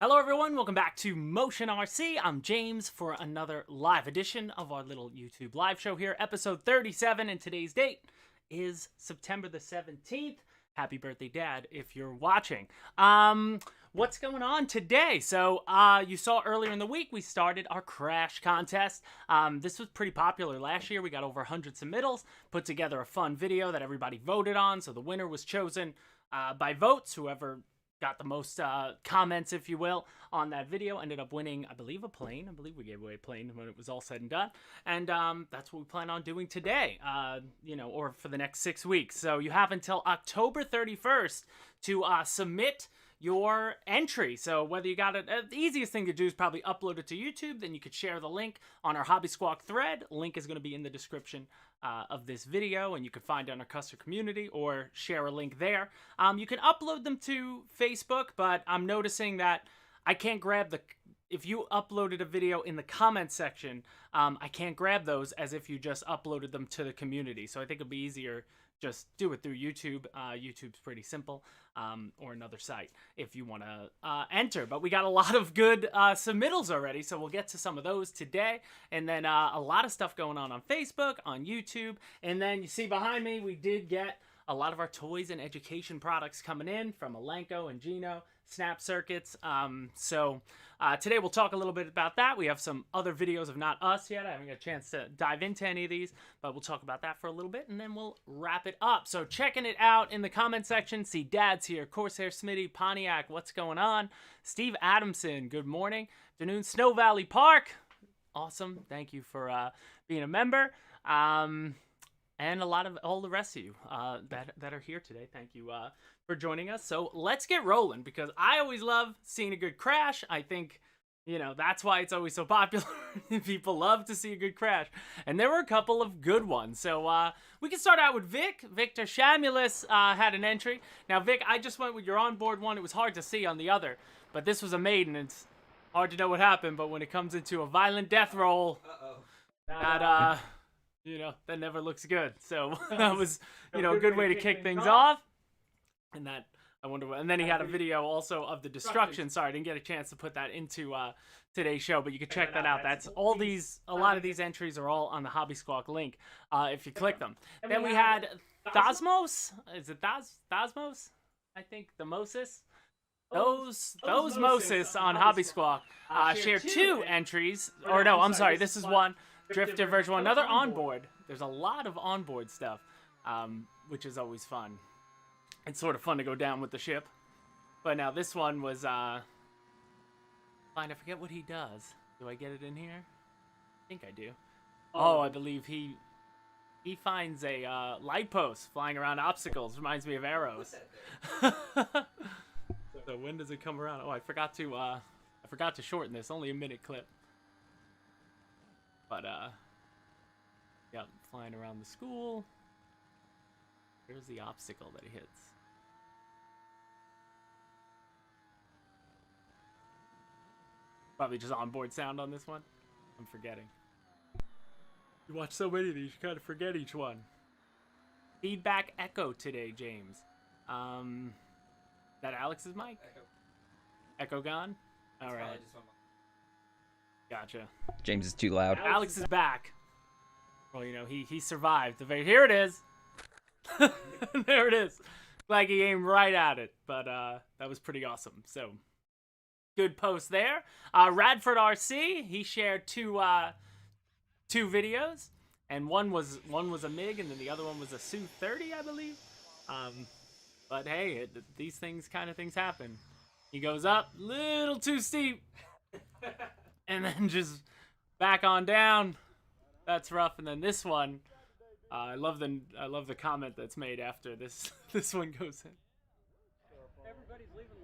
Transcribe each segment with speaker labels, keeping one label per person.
Speaker 1: Hello everyone, welcome back to Motion RC. I'm James for another live edition of our little YouTube live show here, episode 37, and today's date is September the 17th. Happy birthday, Dad, if you're watching. What's going on today? So, you saw earlier in the week, we started our crash contest. This was pretty popular last year. We got over 100 submittals, put together a fun video that everybody voted on, so the winner was chosen by votes. Whoever got the most comments, if you will, on that video ended up winning, I believe, a plane. I believe we gave away a plane when it was all said and done. And that's what we plan on doing today, or for the next 6 weeks. So you have until October 31st to submit your entry. So whether you got it, the easiest thing to do is probably upload it to YouTube. Then you could share the link on our Hobby Squawk thread. Link is going to be in the description of this video, and you can find it on our custom community or share a link there. You can upload them to Facebook, but I'm noticing that I can't grab if you uploaded a video in the comment section, I can't grab those as if you just uploaded them to the community. So I think it'll be easier just do it through YouTube. YouTube's pretty simple, or another site if you want to enter. But we got a lot of good submittals already, so we'll get to some of those today. And then a lot of stuff going on Facebook, on YouTube. And then you see behind me, we did get a lot of our toys and education products coming in from Elenco and Gino, Snap Circuits. So today we'll talk a little bit about that. We have some other videos of Not Us yet. I haven't got a chance to dive into any of these, but we'll talk about that for a little bit, and then we'll wrap it up. So checking it out in the comment section, see Dad's here, Corsair Smitty, Pontiac, what's going on? Steve Adamson, good morning. Afternoon, Snow Valley Park, awesome. Thank you for being a member. And a lot of all the rest of you that are here today. Thank you for joining us. So let's get rolling, because I always love seeing a good crash. I think, that's why it's always so popular. People love to see a good crash. And there were a couple of good ones. So we can start out with Vic. Victor Shamulus had an entry. Now, Vic, I just went with your onboard one. It was hard to see on the other. But this was a maiden. It's hard to know what happened. But when it comes into a violent death roll, that never looks good. So that was, a good way to kick things off. And that, I wonder what, and then he had a video also of the destruction. Sorry, I didn't get a chance to put that into today's show, but you can check that out. That's all these, a lot of these entries are all on the Hobby Squawk link if you click them. Then we had Thosmos. Is it Thosmos? I think the Moses. Those Moses on Hobby Squawk share 2 entries. Or no, I'm sorry, this is one. Drifter version 1, another onboard. There's a lot of onboard stuff, which is always fun. It's sort of fun to go down with the ship. But now this one was, fine, I forget what he does. Do I get it in here? I think I do. Oh, I believe he finds a light post flying around obstacles. Reminds me of arrows. So when does it come around? Oh, I forgot to shorten this. Only a minute clip. But, yeah, flying around the school. Here's the obstacle that he hits. Probably just onboard sound on this one. I'm forgetting. You watch so many of these, you kind of forget each one. Feedback echo today, James. That Alex's mic? Echo gone? All right. Gotcha.
Speaker 2: James is too loud.
Speaker 1: Alex is back. Well, he survived. Here it is. There it is. Like he aimed right at it, but that was pretty awesome. So, good post there. Radford RC, he shared two videos, and one was a MiG, and then the other one was a Su-30, I believe. But hey, these things happen. He goes up, little too steep. And then just back on down. That's rough. And then this one, I love the comment that's made after this one goes in.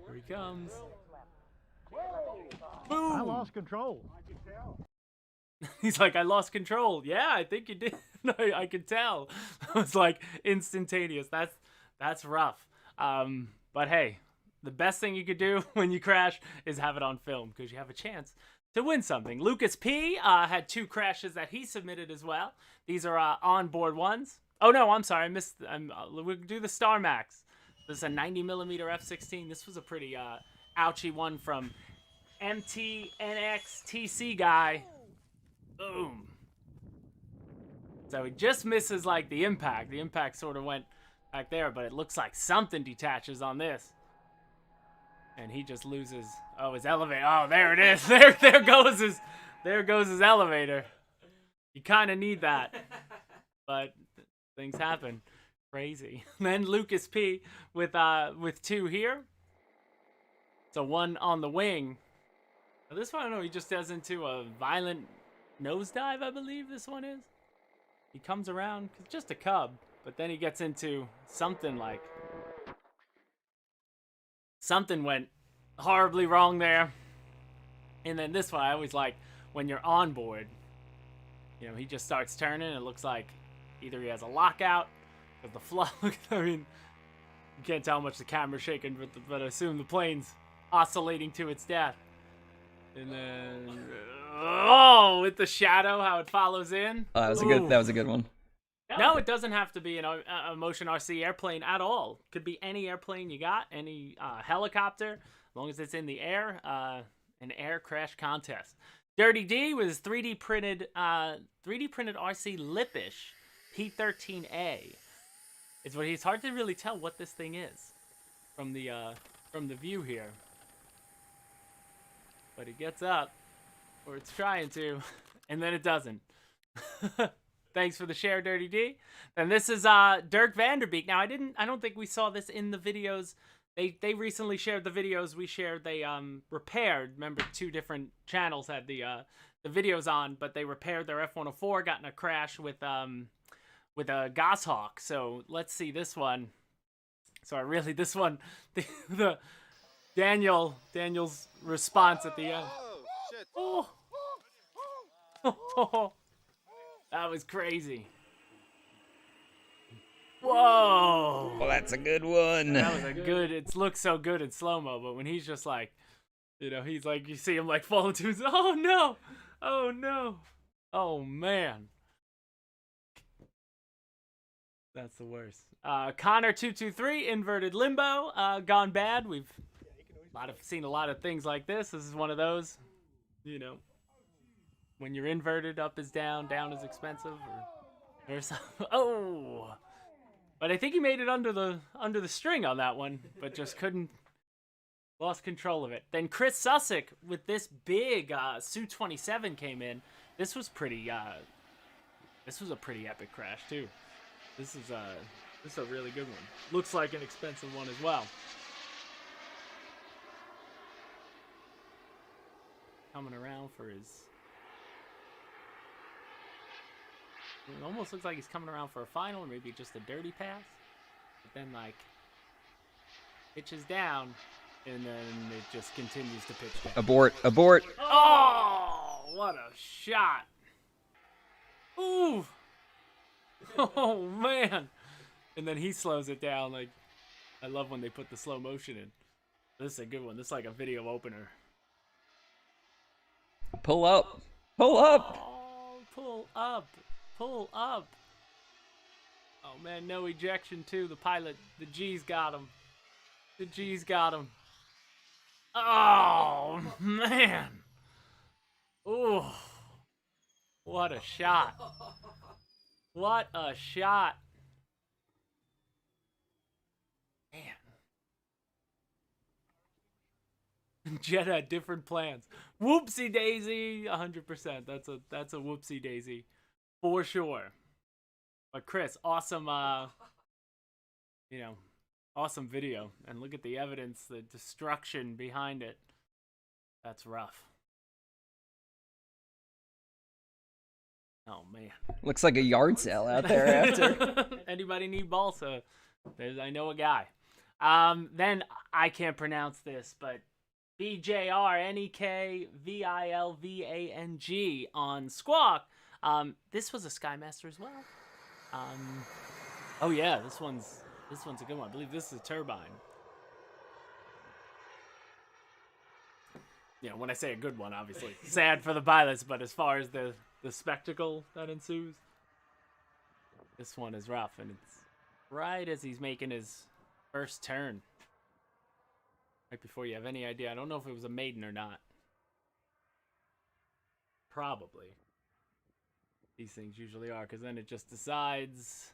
Speaker 1: Here he comes. Boom!
Speaker 3: I lost control.
Speaker 1: He's like, I lost control. Yeah, I think you did. I could tell. It was like instantaneous. That's rough. But hey, the best thing you could do when you crash is have it on film, because you have a chance to win something. Lucas P had 2 crashes that he submitted as well. These are onboard ones. Oh no, I'm sorry, I missed. We'll do the Star Max. This is a 90mm f16. This was a pretty ouchy one from MTNXTC guy. Boom. So he just misses like the impact. The impact sort of went back there, but it looks like something detaches on this. And he just loses. Oh, his elevator. Oh, there it is. There goes his elevator. You kind of need that, but things happen. Crazy. Then Lucas P with 2 here. So 1 on the wing. Now this one, I don't know. He just does into a violent nosedive, I believe this one is. He comes around, just a cub, but then he gets into something like... Something went horribly wrong there. And then this one, I always like, when you're on board, you know, he just starts turning. It looks like either he has a lockout, or the flow. I mean, you can't tell how much the camera's shaking, but I assume the plane's oscillating to its death. And then... Oh, with the shadow, how it follows in.
Speaker 2: That was a good one.
Speaker 1: No, it doesn't have to be a Motion RC airplane at all. Could be any airplane you got, any helicopter, as long as it's in the air. An air crash contest. Dirty D was 3D printed RC Lipish P13A. It's what it's hard to really tell what this thing is from the view here. But it gets up, or it's trying to, and then it doesn't. Thanks for the share, Dirty D. And this is Dirk Vanderbeek. Now I don't think we saw this in the videos. They recently shared the videos we shared. They repaired. Remember, 2 different channels had the videos on, but they repaired their F-104. Got in a crash with a Goshawk. So let's see this one. Sorry, this one, the Daniel's response at the end. Oh, shit. Oh. That was crazy. Whoa.
Speaker 2: Well, that's a good one.
Speaker 1: That was a good, it looks so good in slow-mo, but when he's just like, you know, he's like, you see him like fall into his, oh no. Oh no. Oh man. That's the worst. Connor223, inverted limbo, gone bad. We've seen a lot of things like this. This is one of those, you know. When you're inverted, up is down, down is expensive, or something. Oh, but I think he made it under the string on that one, but just lost control of it. Then Chris Sussick with this big Su-27 came in. This was pretty. This was a pretty epic crash too. This is a really good one. Looks like an expensive one as well. Coming around for his. It almost looks like he's coming around for a final, or maybe just a dirty pass. But then, like, pitches down, and then it just continues to pitch down.
Speaker 2: Abort.
Speaker 1: Oh, what a shot. Ooh. Oh, man. And then he slows it down. Like, I love when they put the slow motion in. This is a good one. This is like a video opener.
Speaker 2: Pull up.
Speaker 1: Oh, pull up. Pull up. Oh, man, no ejection, too. The pilot, the G's got him. The G's got him. Oh, man. Ooh. What a shot. What a shot. Man. Jet had different plans. Whoopsie daisy, 100%. That's a whoopsie daisy. For sure. But Chris, awesome, awesome video. And look at the evidence, the destruction behind it. That's rough. Oh, man.
Speaker 2: Looks like a yard sale out there after.
Speaker 1: Anybody need balsa? I know a guy. Then, I can't pronounce this, but BJRNEKVILVANG on Squawk. This was a Skymaster as well. Oh yeah, this one's a good one. I believe this is a turbine. You know, when I say a good one, obviously sad for the pilots, but as far as the spectacle that ensues, this one is rough, and it's right as he's making his first turn, right before you have any idea. I don't know if it was a maiden or not. probably. These things usually are, because then it just decides.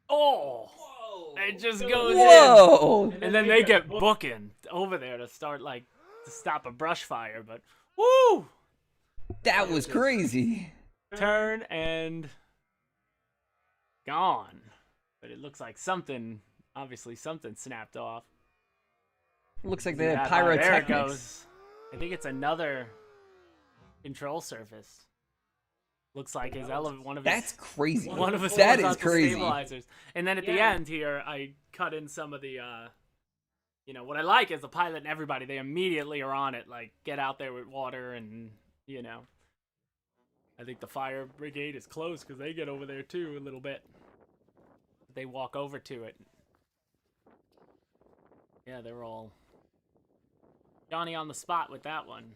Speaker 1: Oh! Whoa. It just goes in. And then they get booking over there to start, like, to stop a brush fire. But, woo!
Speaker 2: That was crazy.
Speaker 1: Turn and gone. But it looks like something, obviously something snapped off.
Speaker 2: Looks like they had pyrotechnics.
Speaker 1: There it goes. I think it's another control surface. Looks like his one of his.
Speaker 2: That's crazy.
Speaker 1: One of his
Speaker 2: that is crazy.
Speaker 1: Stabilizers. And then at the end here, I cut in some of the. You know what I like is the pilot and everybody. They immediately are on it. Like get out there with water and you know. I think the fire brigade is close because they get over there too a little bit. They walk over to it. Yeah, they're all Johnny on the spot with that one.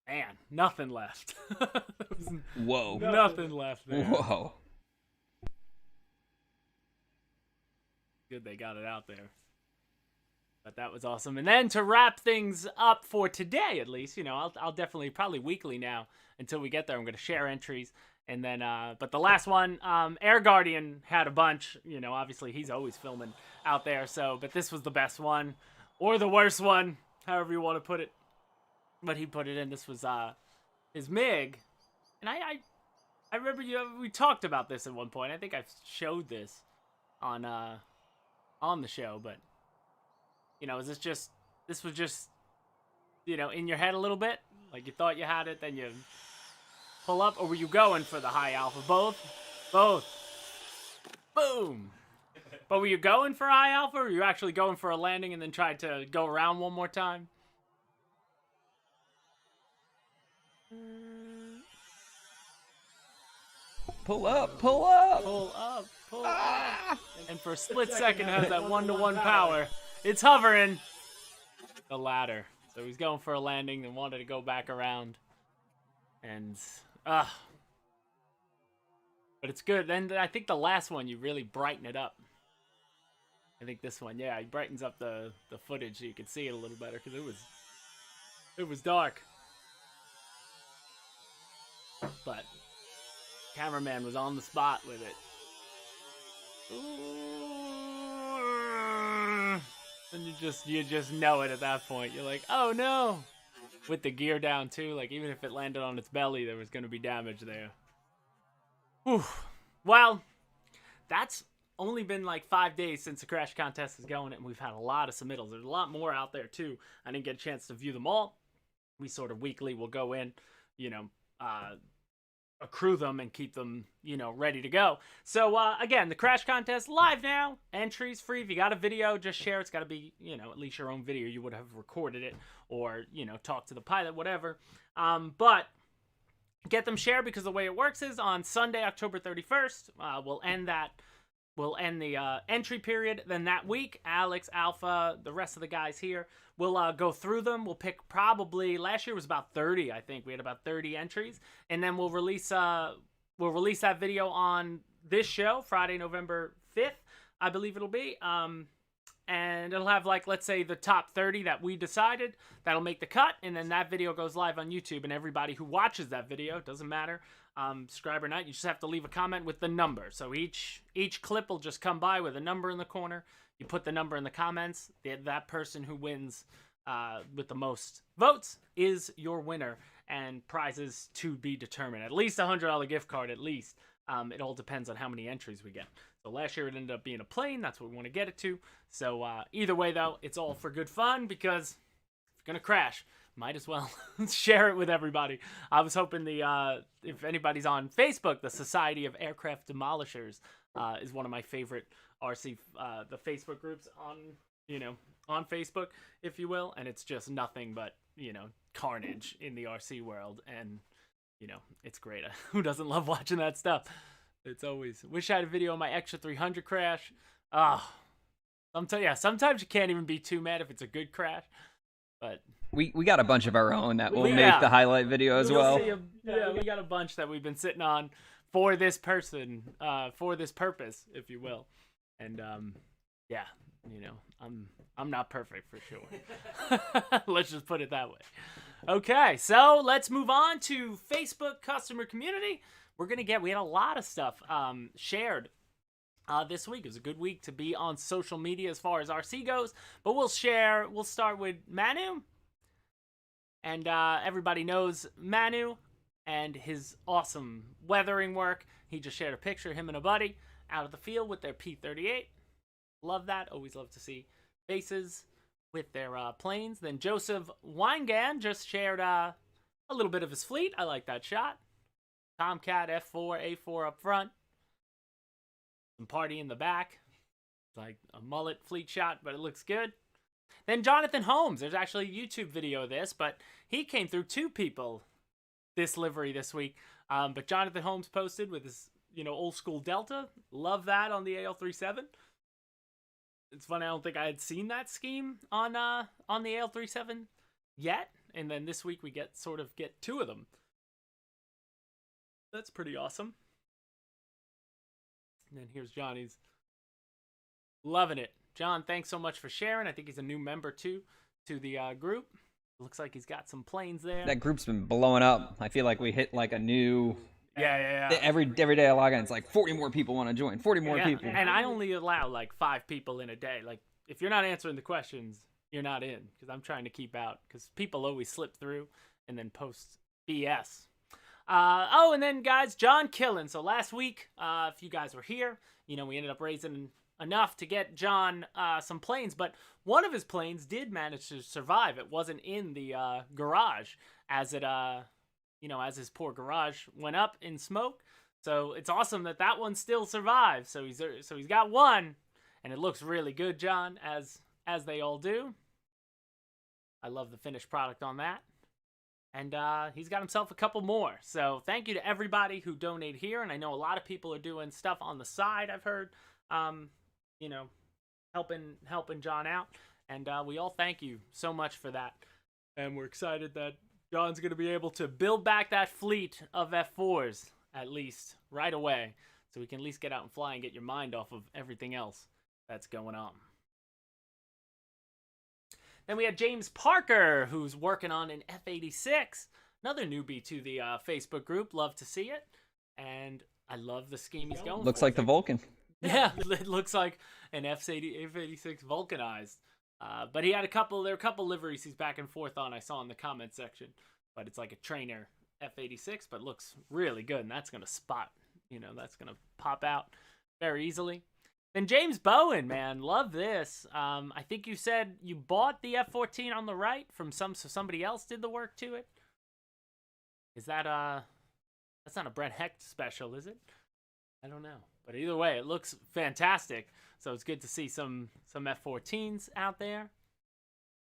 Speaker 1: Man, nothing left.
Speaker 2: Whoa.
Speaker 1: Nothing left there.
Speaker 2: Whoa.
Speaker 1: Good they got it out there. But that was awesome. And then to wrap things up for today, at least, you know, I'll definitely, probably weekly now until we get there. I'm going to share entries. And then, but the last one, Air Guardian had a bunch. You know, obviously he's always filming out there. So, but this was the best one or the worst one, however you want to put it. But he put it in. This was his MiG. And I remember we talked about this at one point. I think I showed this on the show, but you know, this was just, you know, in your head a little bit? Like you thought you had it, then you pull up, or were you going for the high alpha? Both? Both. Boom. But were you going for high alpha, or were you actually going for a landing and then tried to go around one more time?
Speaker 2: Pull up, pull up.
Speaker 1: Pull up, pull up. And for a split second has that 1-to-1 power. It's hovering. The ladder. So he's going for a landing and wanted to go back around. And, but it's good. Then I think the last one, you really brighten it up. I think this one, yeah, he brightens up the footage so you can see it a little better because it was dark. But cameraman was on the spot with it. And you just know it at that point. You're like, oh no! With the gear down too, like even if it landed on its belly, there was going to be damage there. Whew. Well, that's only been like 5 days since the crash contest is going, and we've had a lot of submittals. There's a lot more out there too. I didn't get a chance to view them all. We sort of weekly will go in, you know, accrue them and keep them, you know, ready to go. So again, the crash contest live now. Entries free. If you got a video, just share. It's got to be, you know, at least your own video. You would have recorded it or, you know, talk to the pilot, whatever. But get them shared because the way it works is on Sunday, October 31st, we'll end the entry period. Then that week, Alex, Alpha, the rest of the guys here, we'll go through them. We'll pick probably, last year was about 30, I think. We had about 30 entries. And then we'll release that video on this show, Friday, November 5th, I believe it'll be. And it'll have, like, let's say the top 30 that we decided that'll make the cut. And then that video goes live on YouTube. And everybody who watches that video, doesn't matter, subscribe or not, you just have to leave a comment with the number. So each clip will just come by with a number in the corner. You put the number in the comments. That person who wins with the most votes is your winner, and prizes to be determined. At least a $100 gift card, at least. It all depends on how many entries we get. So last year it ended up being a plane. That's what we want to get it to. So either way, though, it's all for good fun because if you're going to crash, might as well share it with everybody. I was hoping if anybody's on Facebook, the Society of Aircraft Demolishers is one of my favorite RC, the Facebook groups on Facebook, if you will. And it's just nothing but, you know, carnage in the RC world. And, you know, it's great. Who doesn't love watching that stuff? It's always, wish I had a video on my Extra 300 crash. Sometimes you can't even be too mad if it's a good crash. But
Speaker 2: we got a bunch of our own that will make the highlight video as well.
Speaker 1: We got a bunch that we've been sitting on for this person, for this purpose, if you will. And you know, I'm I'm not perfect for sure. Let's just put it that way. Okay, so let's move on to Facebook customer community. We had a lot of stuff shared this week. It was a good week to be on social media as far as RC goes, but we'll start with Manu. And everybody knows Manu and his awesome weathering work. He just shared a picture, him and a buddy, out of the field with their P-38. Love that. Always love to see faces with their planes. Then Joseph Weingan just shared a little bit of his fleet. I like that shot. Tomcat F4, A4 up front. Some party in the back. Like a mullet fleet shot, but it looks good. Then Jonathan Holmes. There's actually a YouTube video of this, but he came through 2 people this livery this week. But Jonathan Holmes posted with his, old school Delta. Love that on the AL-37. It's funny, I don't think I had seen that scheme on the AL-37 yet. And then this week we get 2 of them. That's pretty awesome. And then here's Johnny's. Loving it. John, thanks so much for sharing. I think he's a new member too to the group. Looks like he's got some planes there.
Speaker 2: That group's been blowing up. I feel like we hit like a new...
Speaker 1: Yeah.
Speaker 2: Every day I log in, it's like 40 more people want to join. 40 more people.
Speaker 1: And I only allow like 5 people in a day. Like, if you're not answering the questions, you're not in. Because I'm trying to keep out. Because people always slip through and then post BS. And then, guys, John Killen. So last week, if you guys were here, we ended up raising enough to get John some planes. But one of his planes did manage to survive. It wasn't in the garage as it... as his poor garage went up in smoke. So it's awesome that one still survives. So he's got one, and it looks really good, John, as they all do. I love the finished product on that. And he's got himself a couple more. So thank you to everybody who donate here. And I know a lot of people are doing stuff on the side, I've heard, helping John out. And we all thank you so much for that. And we're excited that John's going to be able to build back that fleet of F4s, at least, right away. So we can at least get out and fly and get your mind off of everything else that's going on. Then we had James Parker, who's working on an F-86. Another newbie to the Facebook group. Love to see it. And I love the scheme he's going
Speaker 2: Looks
Speaker 1: for.
Speaker 2: like the Vulcan.
Speaker 1: Yeah, it looks like an F-86 vulcanized. But there were a couple liveries he's back and forth on, I saw in the comment section. But it's like a trainer F-86, but looks really good. And that's going to that's going to pop out very easily. Then James Bowen, man, love this. I think you said you bought the F-14 on the right from somebody else did the work to it. Is that, that's not a Brett Hecht special, is it? I don't know. But either way, it looks fantastic. So it's good to see some F-14s out there.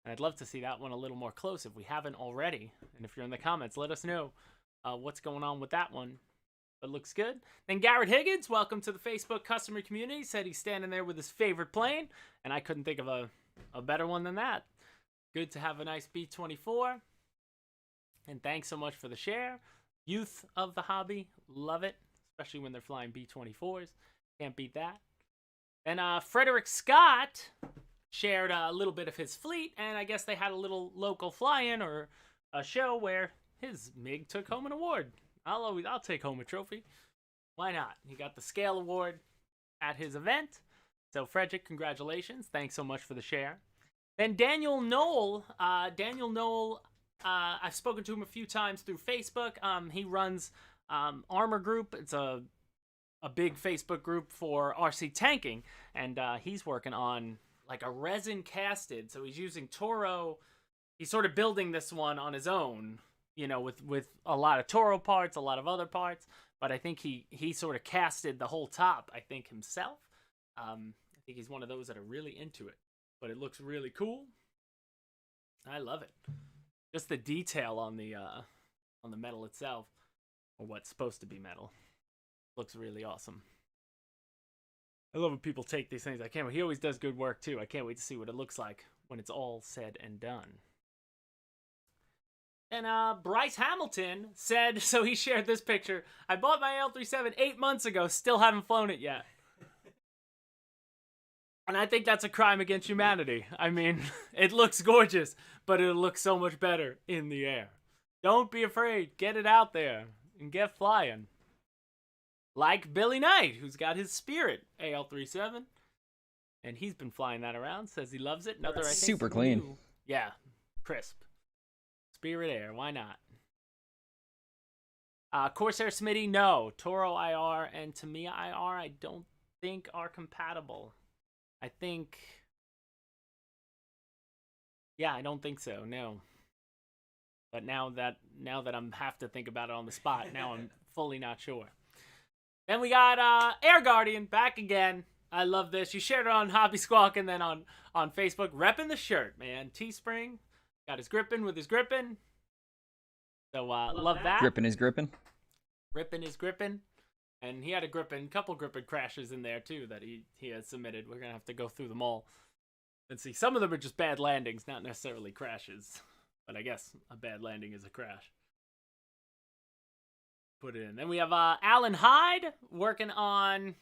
Speaker 1: And I'd love to see that one a little more close if we haven't already. And if you're in the comments, let us know what's going on with that one. But looks good. Then Garrett Higgins, welcome to the Facebook customer community. Said he's standing there with his favorite plane. And I couldn't think of a better one than that. Good to have a nice B-24. And thanks so much for the share. Youth of the hobby, love it. Especially when they're flying B-24s. Can't beat that. And Frederick Scott shared a little bit of his fleet, and I guess they had a little local fly-in or a show where his MiG took home an award. I'll take home a trophy. Why not? He got the Scale Award at his event. So Frederick, congratulations. Thanks so much for the share. Then Daniel Knoll. I've spoken to him a few times through Facebook. He runs Armor Group. It's a big Facebook group for RC tanking, and he's working on like a resin casted. So he's using Toro. He's sort of building this one on his own, with a lot of Toro parts, a lot of other parts. But I think he sort of casted the whole top, I think, himself. I think he's one of those that are really into it. But it looks really cool. I love it. Just the detail on the metal itself, or what's supposed to be metal, looks really awesome. I love when people take these things. He always does good work too. I can't wait to see what it looks like when it's all said and done. And Bryce Hamilton said, so he shared this picture. I bought my L-37 8 months ago, still haven't flown it yet. And I think that's a crime against humanity. I mean, it looks gorgeous, but it'll look so much better in the air. Don't be afraid. Get it out there and get flying. Like Billy Knight, who's got his Spirit AL-37. And he's been flying that around. Says he loves it. Another, I think,
Speaker 2: super clean.
Speaker 1: New. Yeah, crisp. Spirit Air, why not? Corsair Smitty, no. Toro IR and Tamiya IR, I don't think are compatible. I think... Yeah, I don't think so, no. But now that I'm have to think about it on the spot, now I'm fully not sure. Then we got Air Guardian back again. I love this. You shared it on Hobby Squawk and then on Facebook. Repping the shirt, man. Teespring. Got his gripping with his gripping. So love that.
Speaker 2: Gripping is gripping.
Speaker 1: Ripping is gripping. And he had a couple gripping crashes in there too that he has submitted. We're going to have to go through them all and see. Some of them are just bad landings, not necessarily crashes. But I guess a bad landing is a crash. Put it in. Then we have Alan Hyde working on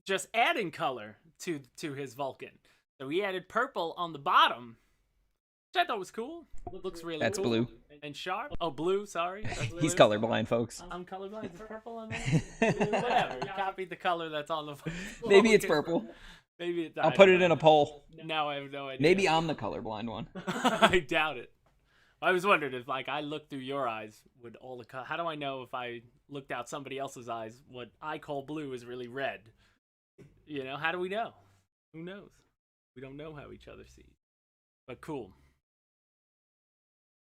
Speaker 1: just adding color to his Vulcan. So he added purple on the bottom, which I thought was cool. Looks really
Speaker 2: That's
Speaker 1: cool.
Speaker 2: blue.
Speaker 1: And sharp. Oh, blue, sorry. That's blue.
Speaker 2: He's colorblind, folks.
Speaker 1: I'm colorblind. Is purple on there? Whatever. You copied the color that's on the
Speaker 2: Maybe it's purple.
Speaker 1: Maybe
Speaker 2: I'll put it in a poll.
Speaker 1: Now I have no idea.
Speaker 2: Maybe I'm the colorblind one.
Speaker 1: I doubt it. I was wondering if, like, I looked through your eyes, would all the how do I know if I looked out somebody else's eyes, what I call blue is really red? You know, how do we know? Who knows? We don't know how each other sees. But cool.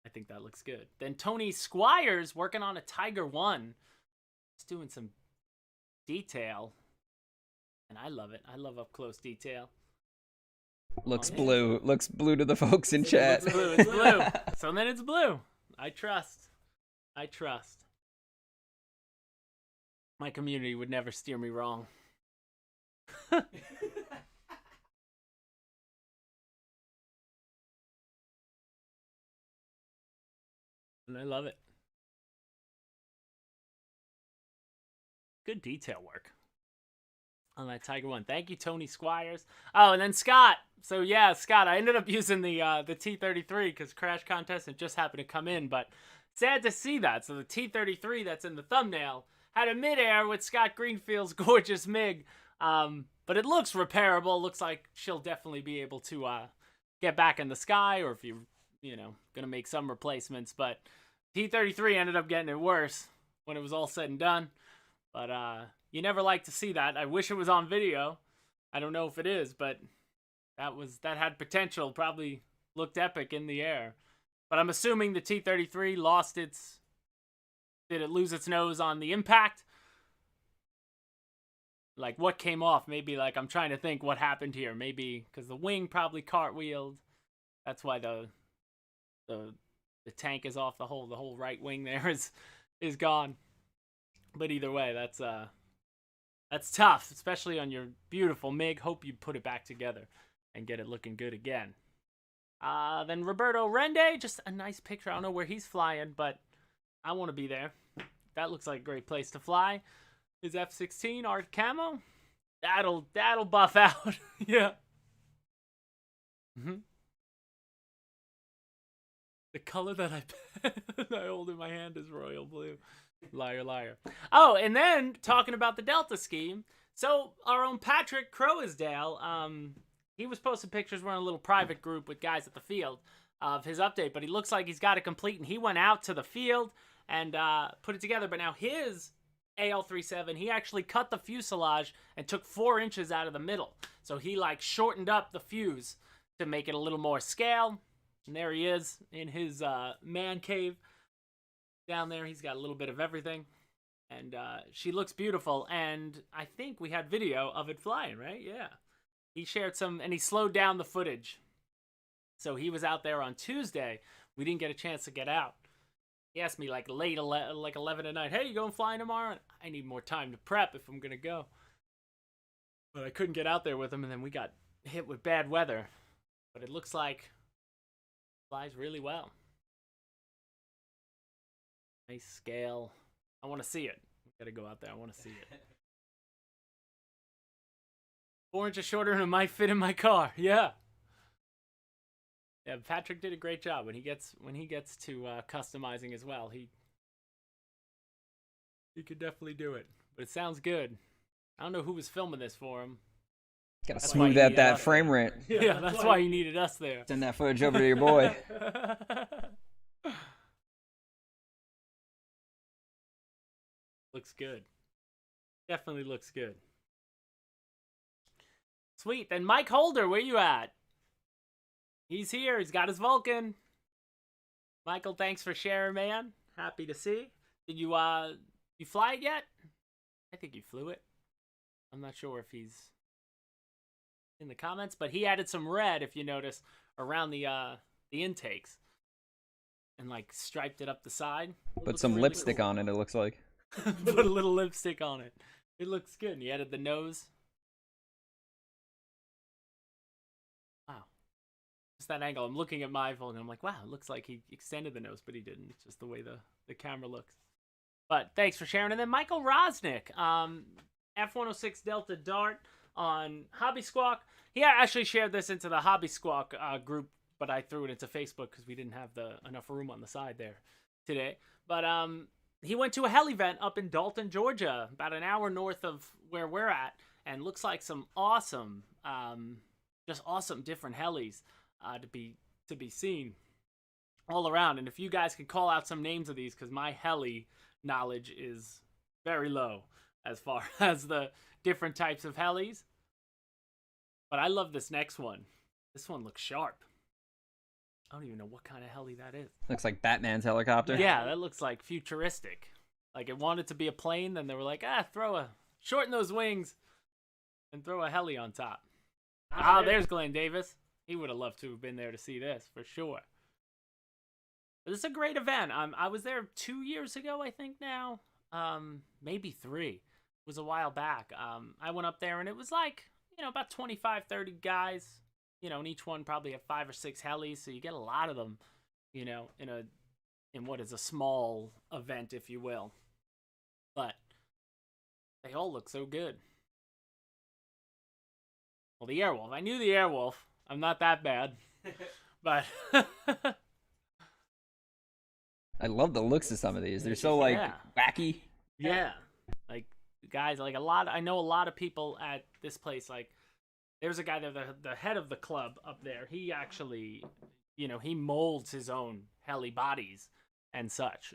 Speaker 1: I think that looks good. Then Tony Squires working on a Tiger 1. Just doing some detail. And I love it. I love up close detail.
Speaker 2: Looks blue. Looks blue to the folks in chat.
Speaker 1: It's blue. It's blue. So then it's blue. I trust. My community would never steer me wrong. And I love it. Good detail work on that Tiger 1. Thank you, Tony Squires. Oh, and then Scott. So yeah, Scott, I ended up using the T33 because Crash Contest had just happened to come in, but sad to see that. So the T33 that's in the thumbnail had a midair with Scott Greenfield's gorgeous MiG. But it looks repairable. Looks like she'll definitely be able to get back in the sky, or if you're, gonna make some replacements. But T33 ended up getting it worse when it was all said and done. But you never like to see that. I wish it was on video. I don't know if it is, but that had potential. Probably looked epic in the air. But I'm assuming the T33 lost its... Did it lose its nose on the impact? Like, what came off? Maybe, like, I'm trying to think what happened here. Maybe because the wing probably cartwheeled. That's why the tank is off. The whole right wing there is gone. But either way, that's tough, especially on your beautiful MiG. Hope you put it back together and get it looking good again. Then Roberto Rende, just a nice picture. I don't know where he's flying, but I want to be there. That looks like a great place to fly. His F-16 art camo. That'll buff out. Yeah. The color that I hold in my hand is royal blue. Liar, liar. Oh, and then talking about the Delta scheme. So our own Patrick Croasdale, he was posting pictures. We're in a little private group with guys at the field of his update, but he looks like he's got it complete, and he went out to the field and put it together. But now his AL-37, he actually cut the fuselage and took 4 inches out of the middle. So he like shortened up the fuse to make it a little more scale. And there he is in his man cave. Down there, he's got a little bit of everything. And she looks beautiful. And I think we had video of it flying, right? Yeah. He shared some, and he slowed down the footage. So he was out there on Tuesday. We didn't get a chance to get out. He asked me like late, like 11 at night, hey, you going flying tomorrow? And I need more time to prep if I'm going to go. But I couldn't get out there with him, and then we got hit with bad weather. But it looks like it flies really well. Nice scale. I want to see it. Gotta go out there. I want to see it. 4 inches shorter and it might fit in my car. Yeah. Yeah, Patrick did a great job when he gets to customizing as well. He could definitely do it. But it sounds good. I don't know who was filming this for him.
Speaker 2: Gotta smooth out that frame rate.
Speaker 1: Yeah, that's why you needed us there.
Speaker 2: Send that footage over to your boy.
Speaker 1: Looks good. Definitely looks good. Sweet. Then Mike Holder, where you at? He's here. He's got his Vulcan. Michael, thanks for sharing, man. Happy to see. Did you fly it yet? I think you flew it. I'm not sure if he's in the comments, but he added some red, if you notice, around the intakes, and like striped it up the side.
Speaker 2: Put some really lipstick on it. It looks like.
Speaker 1: Put a little lipstick on it. It looks good. And he added the nose. Wow. Just that angle. I'm looking at my phone and I'm like, wow, it looks like he extended the nose, but he didn't. It's just the way the camera looks. But thanks for sharing. And then Michael Rosnick, F-106 Delta Dart on Hobby Squawk. He actually shared this into the Hobby Squawk group, but I threw it into Facebook because we didn't have enough room on the side there today. But he went to a heli event up in Dalton, Georgia, about an hour north of where we're at, and looks like some awesome, just awesome different helis to be seen all around. And if you guys could call out some names of these, because my heli knowledge is very low as far as the different types of helis. But I love this next one. This one looks sharp. I don't even know what kind of heli that is.
Speaker 2: Looks like Batman's helicopter.
Speaker 1: Yeah, that looks like futuristic. Like it wanted to be a plane, then they were like, shorten those wings and throw a heli on top. There's Glenn Davis. He would have loved to have been there to see this, for sure. But this is a great event. I was there 2 years ago, I think now. Maybe 3. It was a while back. I went up there and it was like, about 25, 30 guys, and each one probably have 5 or 6 helis, so you get a lot of them, in what is a small event, if you will. But they all look so good. Well, the Airwolf. I knew the Airwolf. I'm not that bad. But
Speaker 2: I love the looks of some of these. They're so wacky.
Speaker 1: Yeah. Like guys, like I know a lot of people at this place, like there's a guy there, the head of the club up there. He actually, he molds his own heli bodies and such.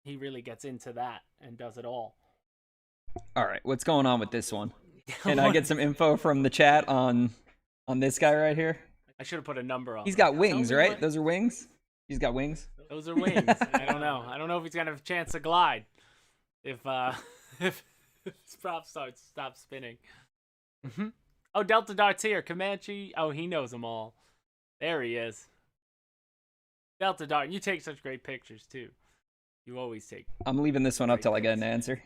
Speaker 1: He really gets into that and does it all.
Speaker 2: All right, what's going on with this one? Can I get some info from the chat on this guy right here?
Speaker 1: I should have put a number on.
Speaker 2: He's got wings, right? Those are wings? He's got wings?
Speaker 1: Those are wings. I don't know. I don't know if he's going to have a chance to glide if his prop stops spinning. Mm-hmm. Oh, Delta Dart's here. Comanche. Oh, he knows them all. There he is. Delta Dart. You take such great pictures, too. You always take.
Speaker 2: I'm leaving this one up till I get an answer.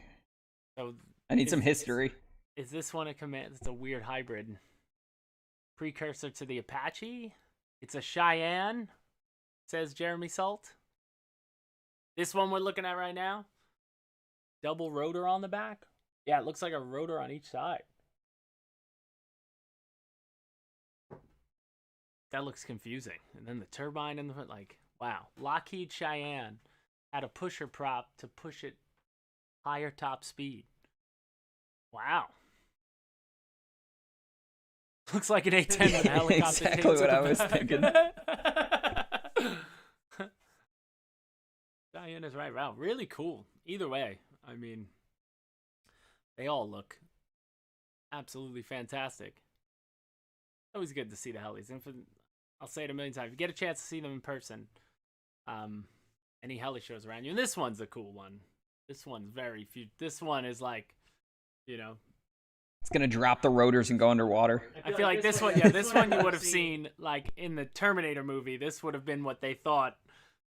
Speaker 1: So
Speaker 2: I need some history.
Speaker 1: Is this one a command? It's a weird hybrid. Precursor to the Apache? It's a Cheyenne, says Jeremy Salt. This one we're looking at right now. Double rotor on the back. Yeah, it looks like a rotor on each side. That looks confusing. And then the turbine in the front, like, wow. Lockheed Cheyenne had a pusher prop to push it higher top speed. Wow. Looks like an A-10 with a helicopter.
Speaker 2: Exactly what I was thinking.
Speaker 1: Cheyenne is right. Wow, really cool. Either way, I mean, they all look absolutely fantastic. Always good to see the helis. And I'll say it a million times. If you get a chance to see them in person, any heli shows around you. And this one's a cool one. This one's very few. This one is like,
Speaker 2: it's going to drop the rotors and go underwater.
Speaker 1: I feel like this one, this one you would have seen, like, in the Terminator movie. This would have been what they thought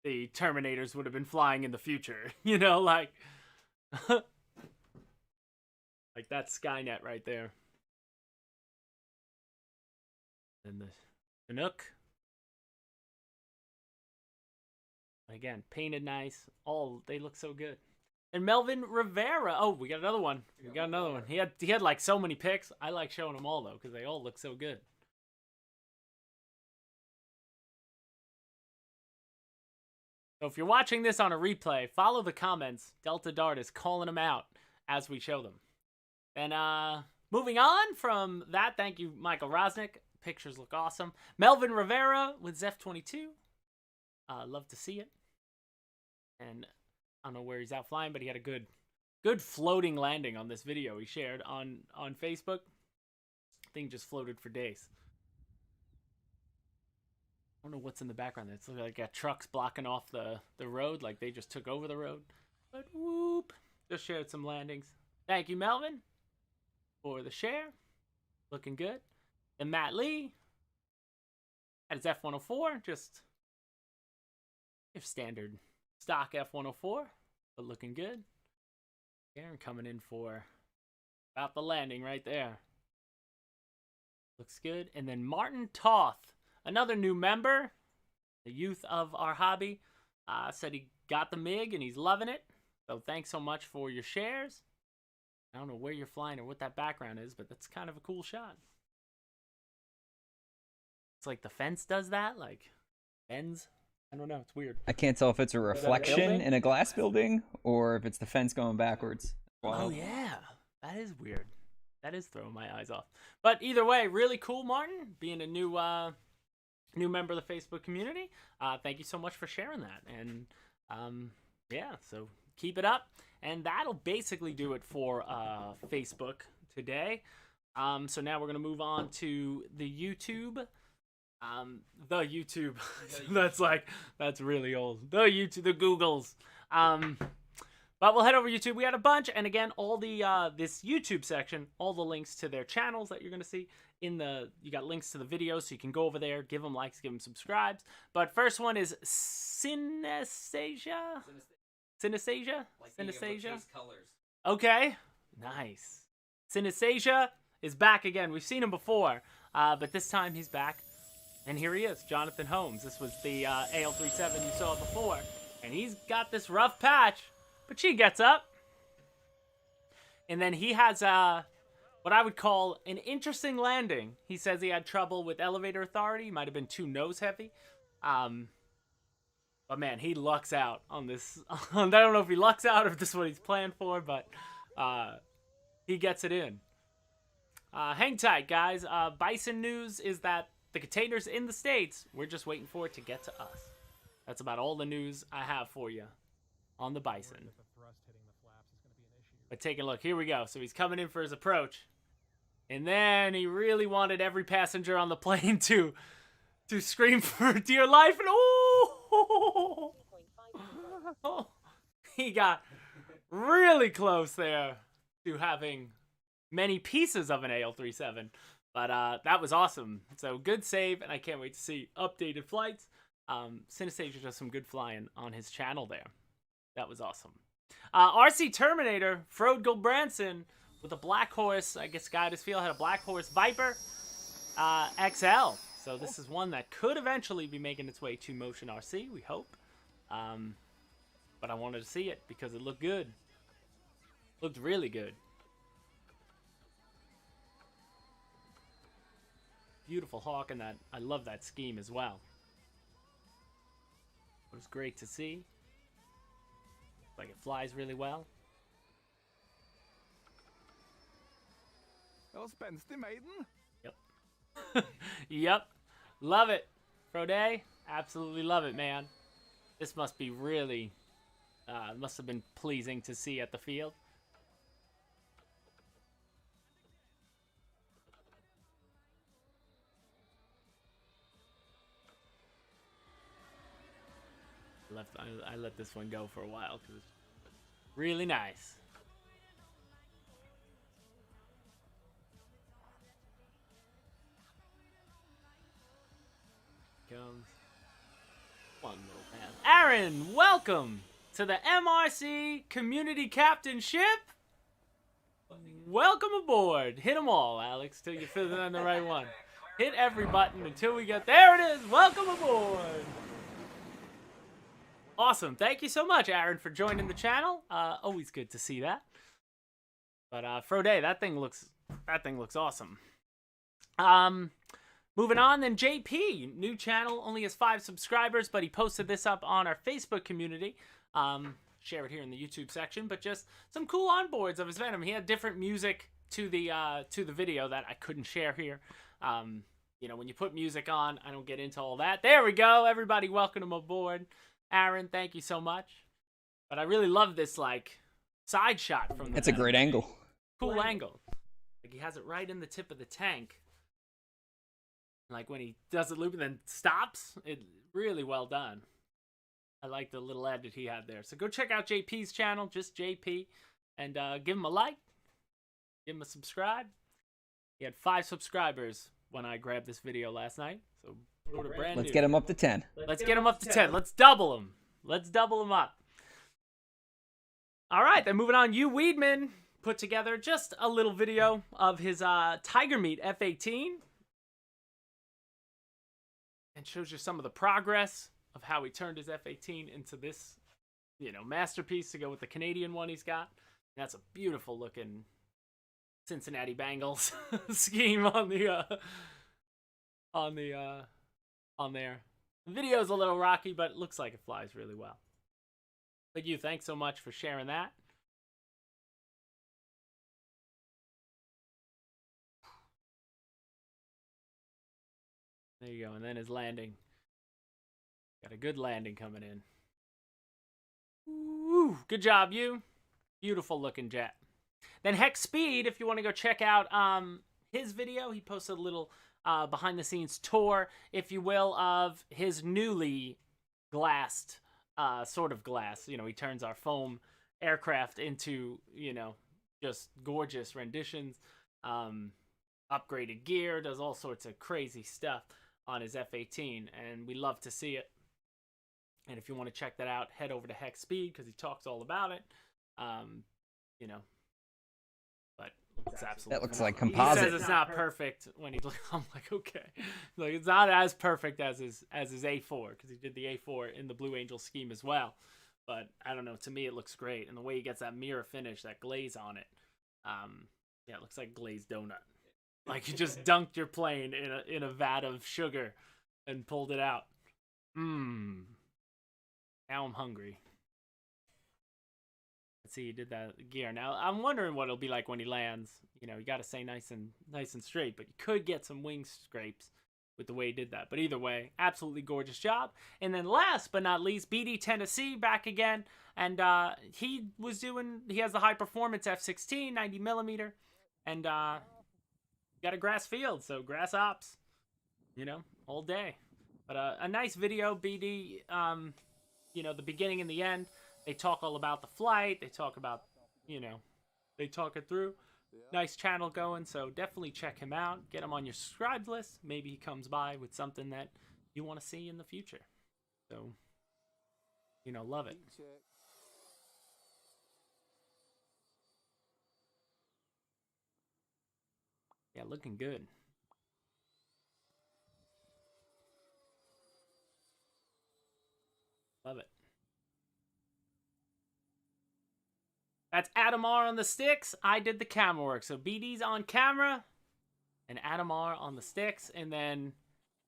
Speaker 1: the Terminators would have been flying in the future. Like... like that Skynet right there. And the Chinook. Again, painted nice. They look so good. And Melvin Rivera. Oh, we got another one. We got another one. He had like so many picks. I like showing them all though because they all look so good. So if you're watching this on a replay, follow the comments. Delta Dart is calling them out as we show them. And moving on from that, thank you, Michael Rosnick. Pictures look awesome. Melvin Rivera with Zef22. Love to see it. And I don't know where he's out flying, but he had a good floating landing on this video he shared on Facebook. Thing just floated for days. I don't know what's in the background. It's like got trucks blocking off the road, like they just took over the road. But whoop, just shared some landings. Thank you, Melvin, for the share. Looking good. And Matt Lee at his F-104, just your standard stock F-104, but looking good. Aaron coming in for about the landing right there. Looks good. And then Martin Toth, another new member, the youth of our hobby, said he got the MiG and he's loving it. So thanks so much for your shares. I don't know where you're flying or what that background is, but that's kind of a cool shot. It's like the fence does that, like bends. I don't know. It's weird.
Speaker 2: I can't tell if it's a reflection in a glass building or if it's the fence going backwards. Wow.
Speaker 1: Oh, yeah. That is weird. That is throwing my eyes off. But either way, really cool, Martin, being a new member of the Facebook community. Thank you so much for sharing that. And yeah, so keep it up. And that'll basically do it for Facebook today. So now we're going to move on to the YouTube. The YouTube. that's really old. The YouTube, the Googles. But we'll head over to YouTube. We had a bunch, and again, all the this YouTube section, all the links to their channels that you're gonna see in the. You got links to the videos, so you can go over there, give them likes, give them subscribes. But first one is Synesthesia. Synesthesia. Synesthesia. Okay, nice. Synesthesia is back again. We've seen him before, but this time he's back. And here he is, Jonathan Holmes. This was the AL37 you saw before. And he's got this rough patch, but she gets up. And then he has what I would call an interesting landing. He says he had trouble with elevator authority. Might have been too nose heavy. But man, he lucks out on this. I don't know if he lucks out or if this is what he's planned for, but he gets it in. Hang tight, guys. Bison news is that the container's in the States. We're just waiting for it to get to us. That's about all the news I have for you on the Bison. But take a look. Here we go. So he's coming in for his approach. And then he really wanted every passenger on the plane to scream for dear life. And oh! He got really close there to having many pieces of an AL-37. But that was awesome. So good save, and I can't wait to see updated flights. Synesthesia does some good flying on his channel there. That was awesome. RC Terminator, Frode Goldbranson with a Black Horse, I guess Guided Field had a Black Horse Viper XL. So this is one that could eventually be making its way to Motion RC, we hope. But I wanted to see it because it looked good. Looked really good. Beautiful hawk, and that I love that scheme as well. It was great to see. Like it flies really well.
Speaker 3: Well, spenstig maiden.
Speaker 1: Yep. Yep. Love it. Frode, absolutely love it, man. This must be really, must have been pleasing to see at the field. I let this one go for a while because it's really nice. Comes one little pass. Aaron, welcome to the MRC Community Captainship. Welcome aboard. Hit them all, Alex, till you feel on the right one. Hit every button until we get there. It is. Welcome aboard. Awesome. Thank you so much, Aaron, for joining the channel. Always good to see that. But Froday, that thing looks awesome. Moving on, then JP, new channel, only has 5 subscribers, but he posted this up on our Facebook community. Share it here in the YouTube section, but just some cool onboards of his Venom. He had different music to the video that I couldn't share here. You know, when you put music on, I don't get into all that. There we go. Everybody, welcome him aboard. Aaron, thank you so much. But I really love this, like, side shot from the
Speaker 2: That's a great angle.
Speaker 1: Cool angle. Like, he has it right in the tip of the tank. Like, when he does the loop and then stops, it really well done. I like the little edit he had there. So go check out JP's channel, just JP, and give him a like. Give him a subscribe. He had 5 subscribers when I grabbed this video last night. So go to brand new.
Speaker 2: Let's get him up to 10.
Speaker 1: Let's get him up to 10. Let's double him. Let's double him up. All right, then moving on. You Weedman put together just a little video of his Tiger Meat F18. And shows you some of the progress of how he turned his F18 into this, you know, masterpiece to go with the Canadian one he's got. And that's a beautiful looking Cincinnati Bengals scheme on there. The video's a little rocky, but it looks like it flies really well. But you, thanks so much for sharing that. There you go, and then his landing. Got a good landing coming in. Woo, good job, you. Beautiful looking jet. Then Hex Speed, if you want to go check out his video, he posted a little behind the scenes tour, if you will, of his newly glassed, sort of glass. You know, he turns our foam aircraft into, you know, just gorgeous renditions. Upgraded gear, does all sorts of crazy stuff on his F18, and we love to see it. And if you want to check that out, head over to Hex Speed because he talks all about it. You know, but it's absolutely.
Speaker 2: That looks like composite.
Speaker 1: He says it's not perfect when he's like, I'm like, okay, like it's not as perfect as his A4 because he did the A4 in the Blue Angel scheme as well. But I don't know. To me, it looks great, and the way he gets that mirror finish, that glaze on it, yeah, it looks like glazed donut. Like you just dunked your plane in a vat of sugar and pulled it out. Now I'm hungry. Let's see, he did that gear. Now I'm wondering what it'll be like when he lands. You know, you got to stay nice and straight, but you could get some wing scrapes with the way he did that. But either way, absolutely gorgeous job. And then last but not least, BD Tennessee back again, and he has the high performance F16 90mm, and got a grass field, so grass ops, you know, all day. But a nice video, BD. You know, the beginning and the end. They talk all about the flight. They talk about, you know, they talk it through. Nice channel going, so definitely check him out. Get him on your subscribed list. Maybe he comes by with something that you want to see in the future. So, you know, love it. Yeah, looking good. Love it. That's Adamar on the sticks. I did the camera work. So BD's on camera and Adamar on the sticks. And then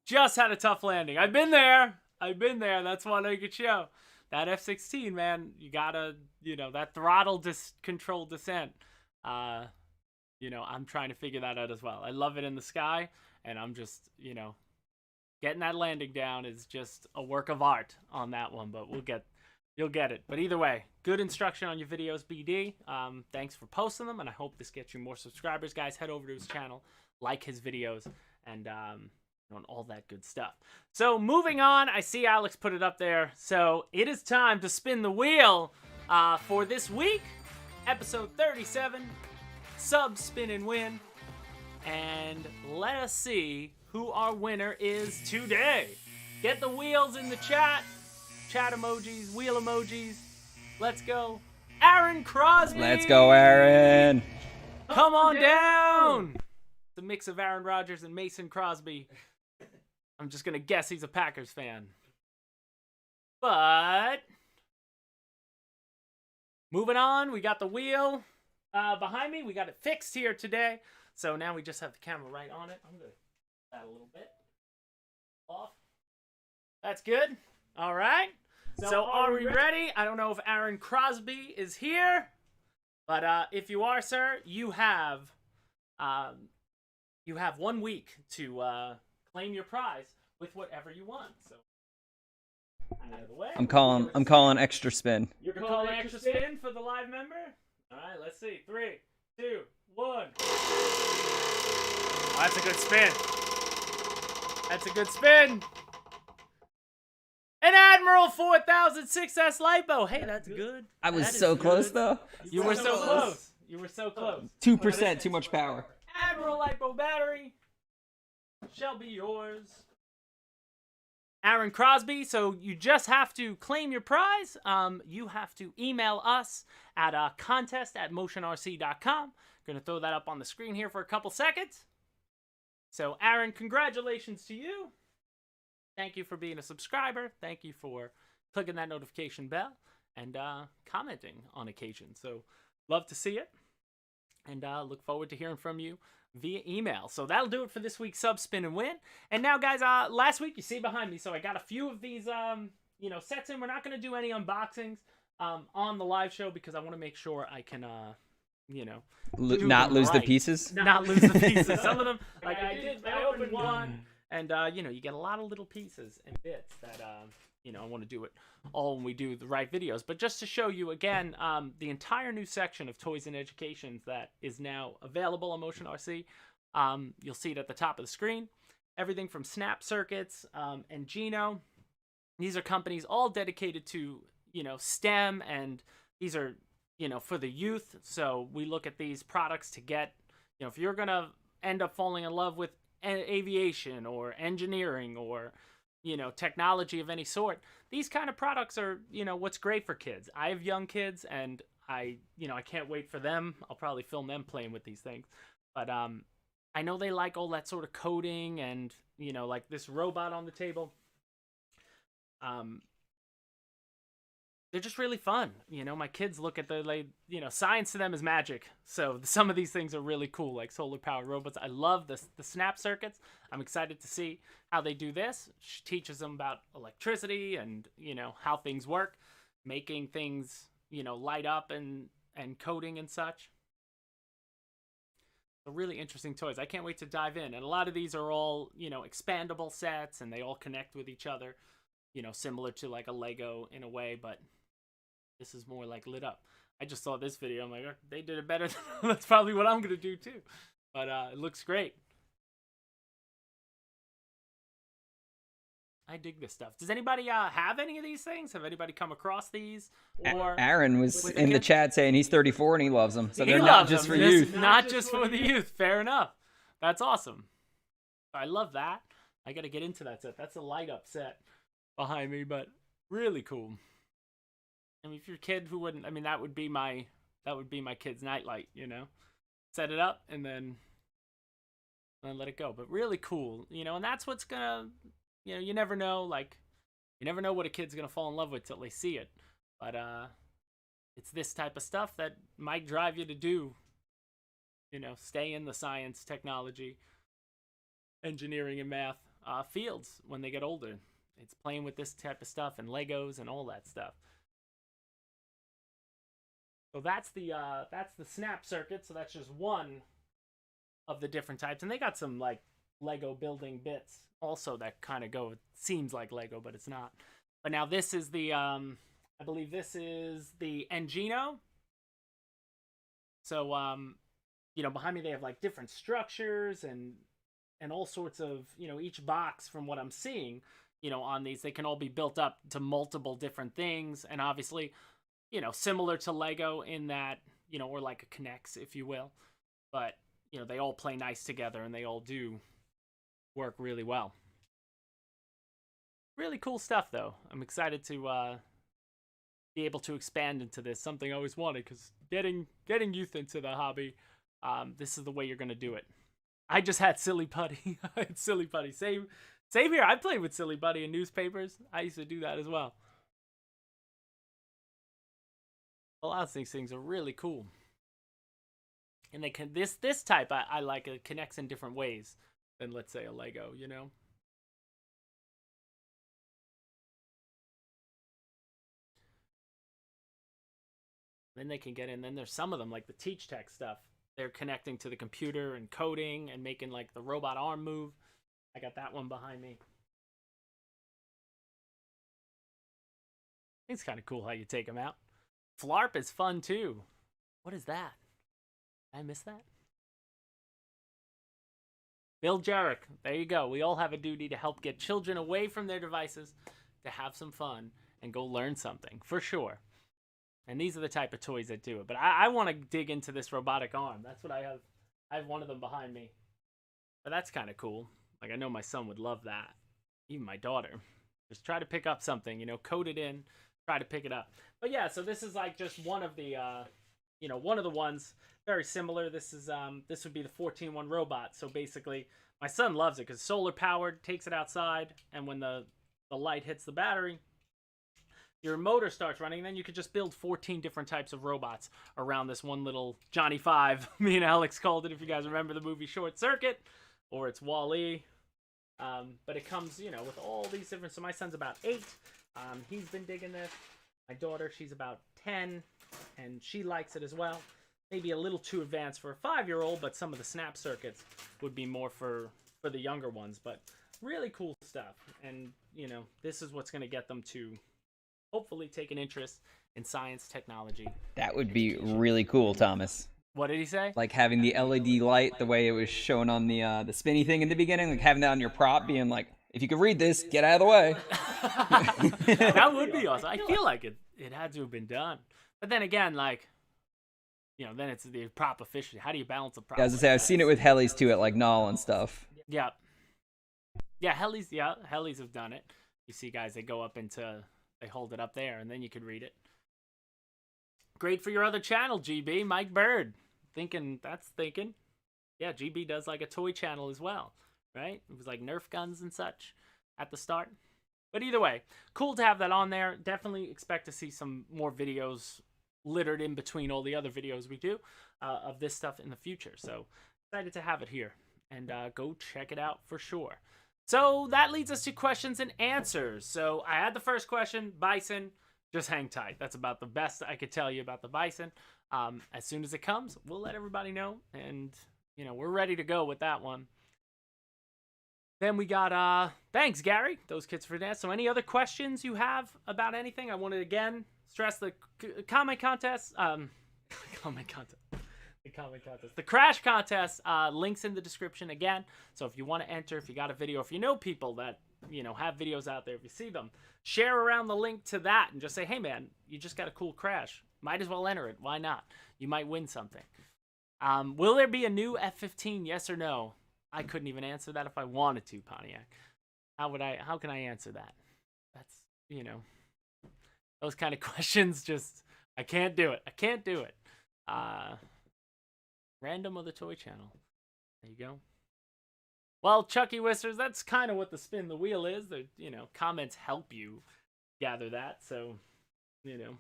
Speaker 1: just had a tough landing. I've been there. That's what I could show. That F-16, man, you gotta, you know, that throttle controlled descent. You know, I'm trying to figure that out as well. I love it in the sky. And I'm just, you know, getting that landing down is just a work of art on that one. But you'll get it. But either way, good instruction on your videos, BD. Thanks for posting them, and I hope this gets you more subscribers. Guys, head over to his channel, like his videos, and on all that good stuff. So moving on, I see Alex put it up there. So it is time to spin the wheel for this week, episode 37, sub spin and win. And let us see who our winner is today. Get the wheels in the chat. Chat emojis, wheel emojis. Let's go. Aaron Crosby.
Speaker 2: Let's go, Aaron.
Speaker 1: Come on down. It's a mix of Aaron Rodgers and Mason Crosby. I'm just going to guess he's a Packers fan. But moving on, we got the wheel behind me. We got it fixed here today. So now we just have the camera right on it. I'm going to that a little bit off. That's good. All right. So are we ready? I don't know if Aaron Crosby is here, but if you are, sir, you have 1 week to claim your prize with whatever you want. So out of the way.
Speaker 2: I'm calling extra spin.
Speaker 1: You're calling extra spin for the live member? All right, let's see. 3, 2, 1. Oh, that's a good spin. That's a good spin. An Admiral 4000 6S LiPo. Hey, that's good.
Speaker 2: I was so close, though.
Speaker 1: You were so close. You were so close.
Speaker 2: 2% too much power.
Speaker 1: Admiral LiPo battery shall be yours. Aaron Crosby, so you just have to claim your prize. You have to email us at contest@motionrc.com. Going to throw that up on the screen here for a couple seconds. So, Aaron, congratulations to you. Thank you for being a subscriber. Thank you for clicking that notification bell and commenting on occasion. So, love to see it. And look forward to hearing from you via email. So that'll do it for this week's Sub Spin and Win. And now, guys, last week, you see behind me, so I got a few of these, sets in. We're not going to do any unboxings on the live show because I want to make sure I can,
Speaker 2: not lose the pieces?
Speaker 1: Not lose the pieces. Some of them, like I opened one, and, you get a lot of little pieces and bits that, I want to do it all when we do the right videos. But just to show you, again, the entire new section of Toys and Education that is now available on Motion RC. You'll see it at the top of the screen. Everything from Snap Circuits and Geno. These are companies all dedicated to, STEM, and these are, for the youth. So we look at these products to get, if you're going to end up falling in love with aviation or engineering or technology of any sort, these kind of products are, what's great for kids. I have young kids, and I can't wait for them. I'll probably film them playing with these things. But I know they like all that sort of coding and, like this robot on the table. They're just really fun. My kids look at science to them is magic. So some of these things are really cool, like solar powered robots. I love the Snap Circuits. I'm excited to see how they do this. She teaches them about electricity and, how things work, making things, light up and coding and such. So really interesting toys. I can't wait to dive in. And a lot of these are all, expandable sets, and they all connect with each other, similar to like a Lego in a way, but this is more like lit up. I just saw this video. I'm like, oh, they did it better. That's probably what I'm going to do too. But it looks great. I dig this stuff. Does anybody have any of these things? Have anybody come across these? Or
Speaker 2: Aaron was in the chat saying he's 34 and he loves them. So they're
Speaker 1: not
Speaker 2: just for youth.
Speaker 1: Not just for the youth. Fair enough. That's awesome. I love that. I got to get into that set. That's a light up set behind me, but really cool. I mean, if you're a kid who wouldn't, that would be my kid's nightlight, set it up and then let it go. But really cool, and that's what's gonna, you never know, what a kid's gonna fall in love with till they see it. But it's this type of stuff that might drive you to do, stay in the science, technology, engineering, and math fields when they get older. It's playing with this type of stuff and Legos and all that stuff. So that's the Snap Circuit. So that's just one of the different types, and they got some like Lego building bits also that kind of go. It seems like Lego, but it's not. But now this is the I believe this is the Engino. So behind me they have like different structures and all sorts of each box from what I'm seeing. On these, they can all be built up to multiple different things, and obviously, similar to Lego in that, or like a Connects, if you will, but, they all play nice together, and they all do work really well. Really cool stuff, though. I'm excited to be able to expand into this, something I always wanted, because getting youth into the hobby, this is the way you're going to do it. I just had Silly Putty. I had Silly Putty. Same here. I played with Silly Putty in newspapers. I used to do that as well. A lot of these things are really cool. And they can this type I like, it connects in different ways than, let's say, a Lego, you know? Then they can get in. Then there's some of them, like the Teach Tech stuff. They're connecting to the computer and coding and making like the robot arm move. I got that one behind me. It's kind of cool how you take them out. Flarp is fun too. What is that? Did I miss that? Bill Jarek. There you go. We all have a duty to help get children away from their devices to have some fun and go learn something, for sure. And these are the type of toys that do it. But I want to dig into this robotic arm. That's what I have. I have one of them behind me. But that's kind of cool. Like, I know my son would love that. Even my daughter. Just try to pick up something, you know, code it in, try to pick it up. But yeah, so this is like just one of the, you know, one of the ones. Very similar. This is this would be the 14-1 robot. So basically, my son loves it because solar powered, takes it outside, and when the light hits the battery, your motor starts running, and then you could just build 14 different types of robots around this one little Johnny Five. Me and Alex called it, if you guys remember the movie Short Circuit, or it's Wall-E. But it comes, you know, with all these different. So my son's about 8. He's been digging this. My daughter, she's about 10, and she likes it as well. Maybe a little too advanced for a 5-year-old, but some of the snap circuits would be more for the younger ones. But really cool stuff. And, you know, this is what's going to get them to hopefully take an interest in science, technology.
Speaker 2: That would be really cool, Thomas.
Speaker 1: What did he say?
Speaker 2: Like having the LED light the way it was shown on the spinny thing in the beginning, like having that on your prop, being like, if you could read this, get out of the way.
Speaker 1: That would be awesome. I feel like it had to have been done. But then again, like, you know, then it's the prop efficiency. How do you balance a prop?
Speaker 2: Yeah, I was gonna say, I've seen it with helis too at like Null and stuff.
Speaker 1: Yeah. Yeah, helis have done it. You see guys, they go up into, they hold it up there, and then you could read it. Great for your other channel, GB. Mike Bird. Thinking. Yeah, GB does like a toy channel as well, right? It was like Nerf guns and such at the start. But either way, cool to have that on there. Definitely expect to see some more videos littered in between all the other videos we do of this stuff in the future. So excited to have it here, and go check it out for sure. So that leads us to questions and answers. So I had the first question, Bison. Just hang tight. That's about the best I could tell you about the Bison. As soon as it comes, we'll let everybody know. And, you know, we're ready to go with that one. Then we got, thanks, Gary. Those kids for dance. So any other questions you have about anything? I want to, again, stress the comment contest. The crash contest, links in the description again. So if you want to enter, if you got a video, if you know people that, you know, have videos out there, if you see them, share around the link to that and just say, hey man, you just got a cool crash. Might as well enter it. Why not? You might win something. Will there be a new F-15? Yes or no? I couldn't even answer that if I wanted to, Pontiac. How can I answer that? That's, you know, those kind of questions just, I can't do it. Random of the toy channel. There you go. Well, Chucky Whisters, that's kind of what the spin the wheel is. The, you know, comments help you gather that. So, you know,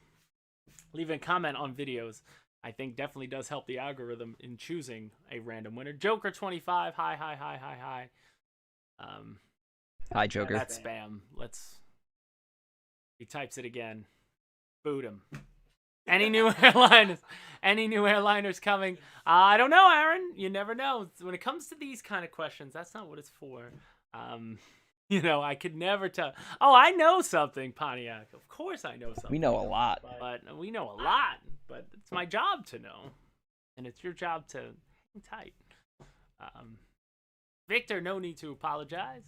Speaker 1: leaving a comment on videos, I think definitely does help the algorithm in choosing a random winner. Joker25, hi.
Speaker 2: Hi, Joker.
Speaker 1: That's spam. He types it again. Boot him. Any new airliners coming? I don't know, Aaron. You never know. When it comes to these kind of questions, that's not what it's for. You know, I could never tell. Oh, I know something, Pontiac. Of course I know something.
Speaker 2: We know a lot.
Speaker 1: But we know a lot. But it's my job to know. And it's your job to hang tight. Victor, no need to apologize.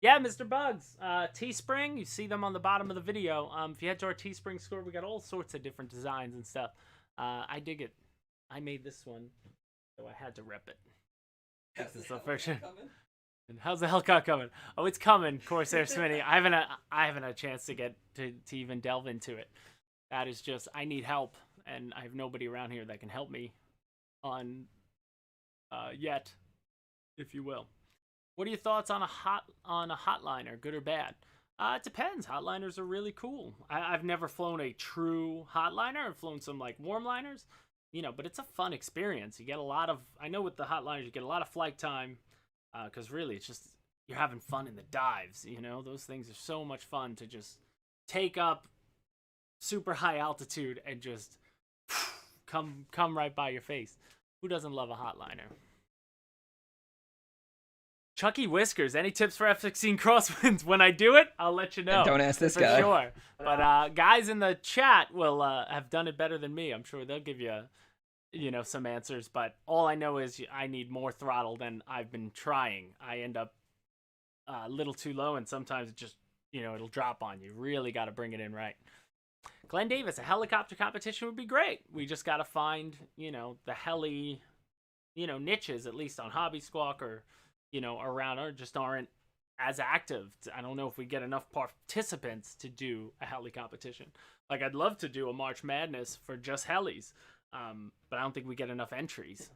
Speaker 1: Yeah, Mr. Bugs. Teespring, you see them on the bottom of the video. If you head to our Teespring store, we got all sorts of different designs and stuff. I dig it. I made this one, so I had to rep it. This is the first. And how's the Hellcat coming? Oh, it's coming, Corsair Smitty. I haven't had a chance to get to even delve into it. That is just, I need help, and I have nobody around here that can help me on yet, if you will. What are your thoughts on a hotliner, good or bad? It depends. Hotliners are really cool. I've never flown a true hotliner. I've flown some like warm liners, but it's a fun experience. You get a lot of, I know with the hotliners, you get a lot of flight time because really it's just, you're having fun in the dives. Those things are so much fun to just take up super high altitude and just come right by your face. Who doesn't love a hotliner? Chucky Whiskers, any tips for F-16 crosswinds? When I do it, I'll let you know.
Speaker 2: Don't ask this
Speaker 1: for
Speaker 2: guy.
Speaker 1: Sure. But guys in the chat will have done it better than me. I'm sure they'll give you, some answers. But all I know is I need more throttle than I've been trying. I end up a little too low, and sometimes it just, it'll drop on you. Really got to bring it in right. Glenn Davis, a helicopter competition would be great. We just got to find, the heli, niches, at least on Hobby Squawk or, around, or just aren't as active. I don't know if we get enough participants to do a heli competition. Like, I'd love to do a March Madness for just helis, but I don't think we get enough entries,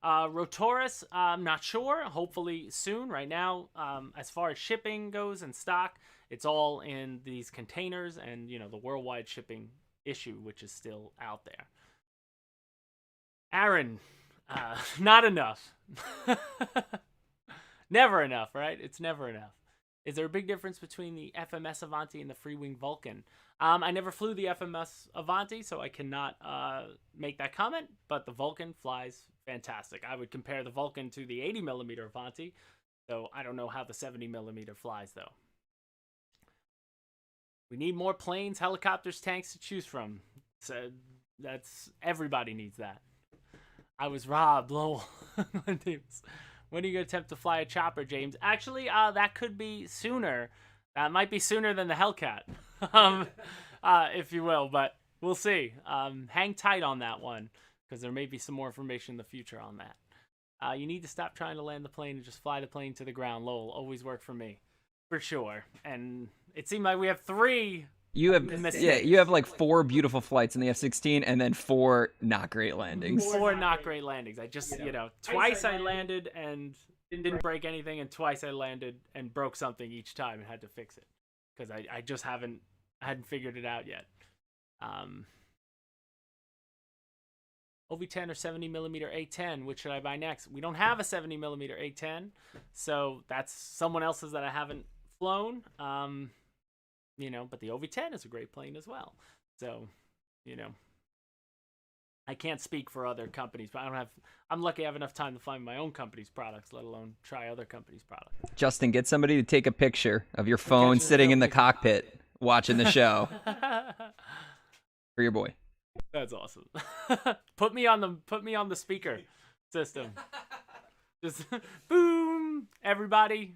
Speaker 1: Rotoris, I'm not sure. Hopefully soon. Right now, as far as shipping goes and stock, it's all in these containers and, the worldwide shipping issue, which is still out there. Aaron, not enough. Never enough, right? It's never enough. Is there a big difference between the FMS Avanti and the Free-Wing Vulcan? I never flew the FMS Avanti, so I cannot make that comment, but the Vulcan flies fantastic. I would compare the Vulcan to the 80mm Avanti, so I don't know how the 70mm flies, though. We need more planes, helicopters, tanks to choose from. So everybody needs that. I was robbed, lol. When are you going to attempt to fly a chopper, James? Actually, that could be sooner. That might be sooner than the Hellcat, if you will, but we'll see. Hang tight on that one, because there may be some more information in the future on that. You need to stop trying to land the plane and just fly the plane to the ground, lol. Always worked for me, for sure. And it seemed like we have 3...
Speaker 2: You have like 4 beautiful flights in the F-16 and then 4 not great landings.
Speaker 1: 4 not great landings. I just, twice I landed and didn't break anything, and twice I landed and broke something each time and had to fix it because I just hadn't figured it out yet. OV-10 or 70mm A10, which should I buy next? We don't have a 70mm A10, so that's someone else's that I haven't flown. But the OV-10 is a great plane as well. So, I can't speak for other companies, but I'm lucky I have enough time to find my own company's products, let alone try other companies' products.
Speaker 2: Justin, get somebody to take a picture of your phone sitting in the cockpit watching the show. For your boy.
Speaker 1: That's awesome. Put me on the speaker system. Just boom, everybody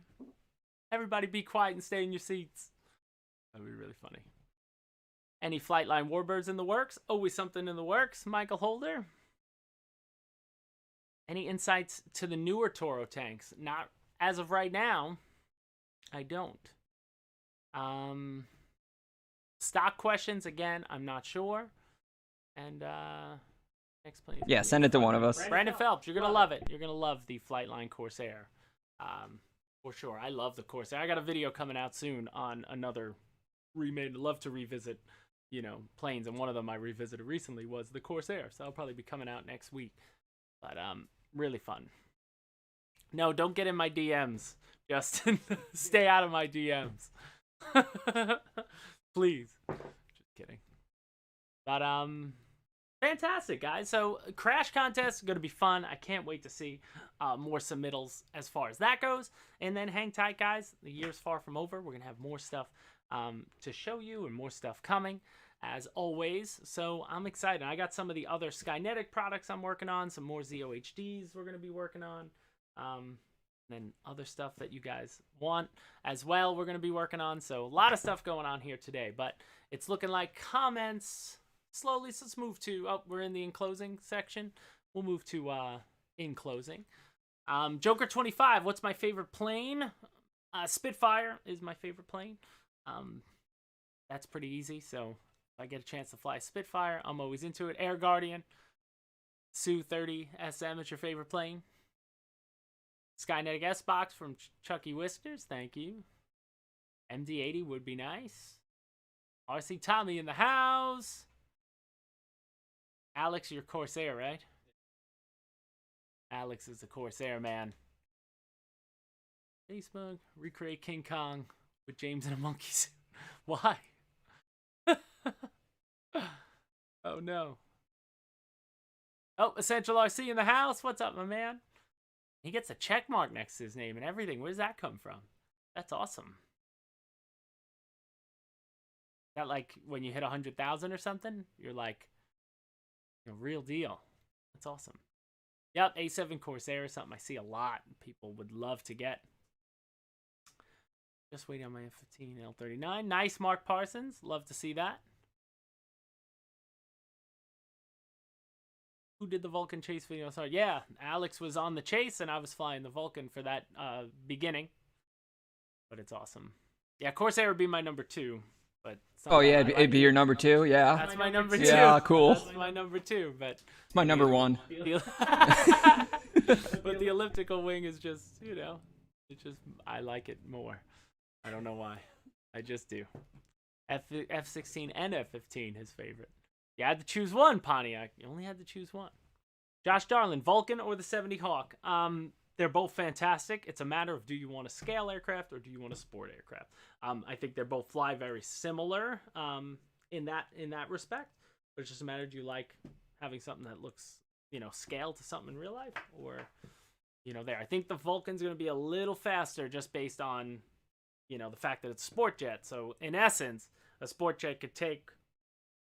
Speaker 1: be quiet and stay in your seats. That would be really funny. Any Flightline Warbirds in the works? Always something in the works, Michael Holder. Any insights to the newer Toro tanks? Not as of right now. I don't. Stock questions, again, I'm not sure. And, next plane.
Speaker 2: Yeah, send it to one of us.
Speaker 1: Brandon Phelps, you're going to love it. You're going to love the Flightline Corsair. For sure. I love the Corsair. I got a video coming out soon on another remade. Love to revisit, planes, and one of them I revisited recently was the Corsair, so that'll probably be coming out next week. But really fun. No, don't get in my DMs, Justin. Stay out of my DMs. Please. Just kidding. But fantastic, guys. So crash contest is going to be fun. I can't wait to see more submittals as far as that goes. And then hang tight, guys. The year's far from over. We're going to have more stuff to show you and more stuff coming, as always. So I'm excited. I got some of the other Skynetic products I'm working on, some more ZOHDs we're going to be working on, and then other stuff that you guys want as well we're going to be working on. So a lot of stuff going on here today, but it's looking like comments slowly. So let's move to, we're in the in closing section. We'll move to in closing. Joker 25, what's my favorite plane? Spitfire is my favorite plane. That's pretty easy, so if I get a chance to fly Spitfire, I'm always into it. Air Guardian, Su-30 SM is your favorite plane? Skynetic S box from Chucky Whiskers. Thank you. MD80 would be nice. RC Tommy in the house. Alex, you're Corsair, right? Alex is a Corsair man. Facebook, recreate King Kong with James in a monkey suit. Why? Oh no. Oh, Essential RC in the house. What's up, my man? He gets a check mark next to his name and everything. Where does that come from? That's awesome. That like when you hit 100,000 or something, you're like, real deal. That's awesome. Yep, A7 Corsair is something I see a lot. People would love to get. Just waiting on my F15 L39. Nice, Mark Parsons. Love to see that. Who did the Vulcan chase video? Sorry, yeah, Alex was on the chase, and I was flying the Vulcan for that beginning. But it's awesome. Yeah, Corsair would be my number 2. But
Speaker 2: oh yeah, it'd be your number 2. Yeah,
Speaker 1: that's my number 2.
Speaker 2: Yeah, cool.
Speaker 1: That's my number 2. But
Speaker 2: it's my number 1.
Speaker 1: But the elliptical wing is just, it's just I like it more. I don't know why. I just do. F16 and F15, his favorite. You had to choose one, Pontiac. You only had to choose one. Josh Darlin, Vulcan or the 70 Hawk? They're both fantastic. It's a matter of, do you want a scale aircraft or do you want a sport aircraft? I think they both fly very similar in that respect. But it's just a matter, do you like having something that looks, scaled to something in real life? Or, there. I think the Vulcan's going to be a little faster just based on, the fact that it's a sport jet. So, in essence, a sport jet could take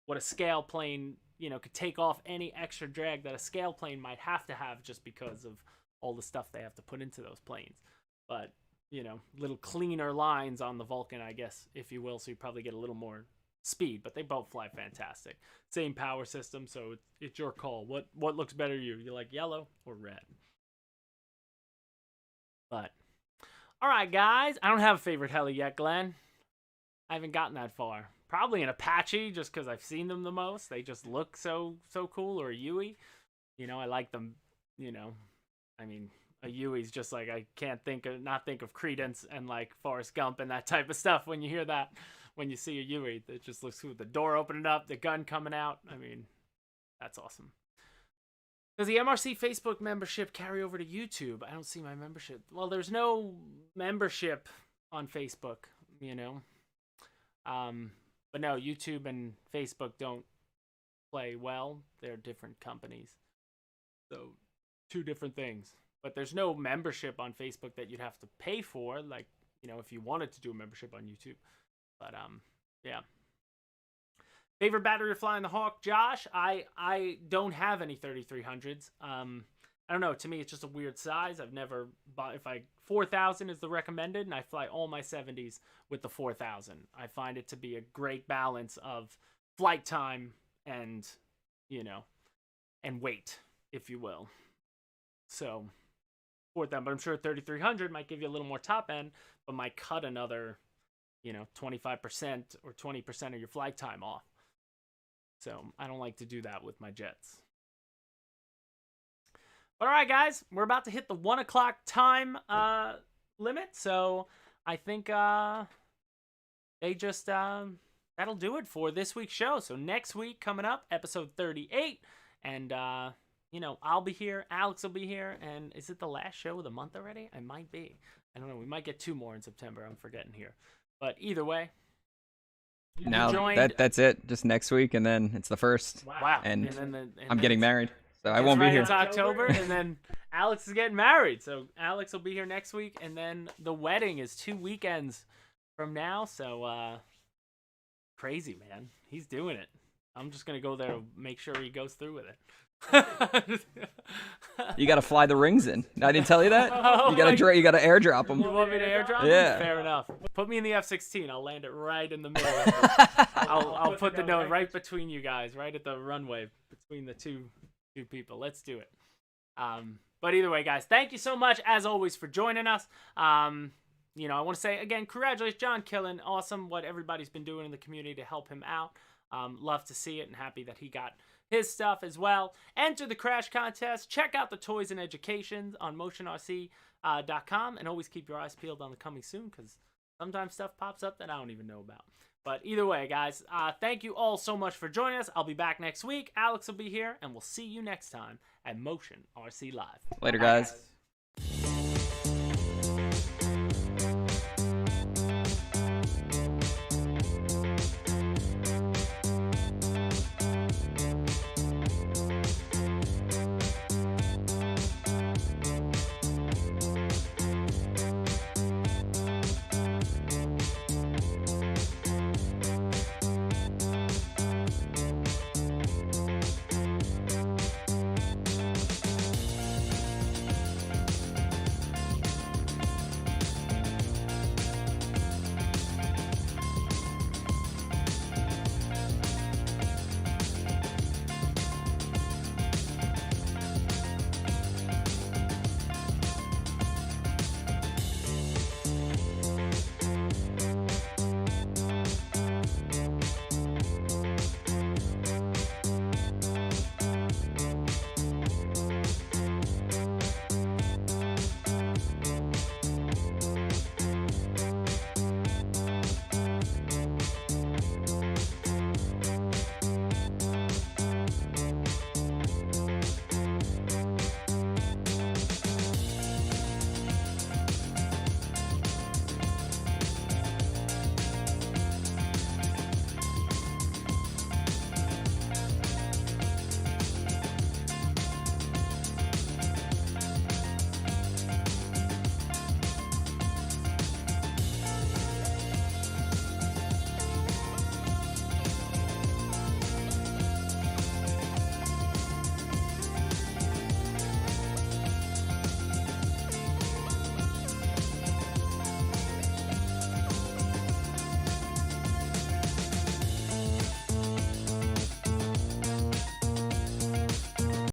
Speaker 1: what a scale plane, could take off any extra drag that a scale plane might have to have just because of all the stuff they have to put into those planes. But, little cleaner lines on the Vulcan, I guess, if you will, so you probably get a little more speed, but they both fly fantastic. Same power system, so it's your call. What looks better to you? You like yellow or red? But, all right, guys. I don't have a favorite heli yet, Glenn. I haven't gotten that far. Probably an Apache, just because I've seen them the most. They just look so cool, or a Huey. I like them, I mean, a Huey's just like, I can't not think of Credence and like Forrest Gump and that type of stuff when you hear that. When you see a Huey, it just looks cool. The door opening up, the gun coming out. I mean, that's awesome. Does the MRC Facebook membership carry over to YouTube? I don't see my membership. Well, there's no membership on Facebook, But no, YouTube and Facebook don't play well. They're different companies. So, 2 different things. But there's no membership on Facebook that you'd have to pay for, like, if you wanted to do a membership on YouTube. But, yeah. Favorite battery to fly in the Hawk? Josh, I don't have any 3300s. I don't know. To me, it's just a weird size. I've never bought... 4,000 is the recommended, and I fly all my 70s with the 4,000. I find it to be a great balance of flight time and, and weight, if you will. So, 4,000. But I'm sure 3,300 might give you a little more top end, but might cut another, 25% or 20% of your flight time off. So, I don't like to do that with my jets. But all right, guys, we're about to hit the 1 o'clock time limit. So I think they just that'll do it for this week's show. So next week coming up, episode 38, and I'll be here, Alex will be here, and is it the last show of the month already? I might be. I don't know. We might get 2 more in September. I'm forgetting here, but either way.
Speaker 2: No, that's it. Just next week, and then it's the 1st.
Speaker 1: Wow.
Speaker 2: And
Speaker 1: then
Speaker 2: I'm getting married. So I won't be here.
Speaker 1: It's October, and then Alex is getting married. So Alex will be here next week, and then the wedding is 2 weekends from now. So crazy, man. He's doing it. I'm just going to go there to make sure he goes through with it.
Speaker 2: You got to fly the rings in. I didn't tell you that?
Speaker 1: Oh,
Speaker 2: you got to airdrop them.
Speaker 1: You want me to airdrop
Speaker 2: Yeah.
Speaker 1: them? Fair enough. Put me in the F-16. I'll land it right in the middle. I'll put the note right between you guys, right at the runway, between the two people. Let's do it. But either way, guys, thank you so much as always for joining us. I want to say again, congratulations, John Killen. Awesome what everybody's been doing in the community to help him out. Love to see it and happy that he got his stuff as well. Enter the Crash Contest. Check out the toys and education on motionrc.com, and always keep your eyes peeled on the coming soon, because sometimes stuff pops up that I don't even know about. But either way, guys, thank you all so much for joining us. I'll be back next week. Alex will be here, and we'll see you next time at Motion RC Live.
Speaker 2: Later, guys.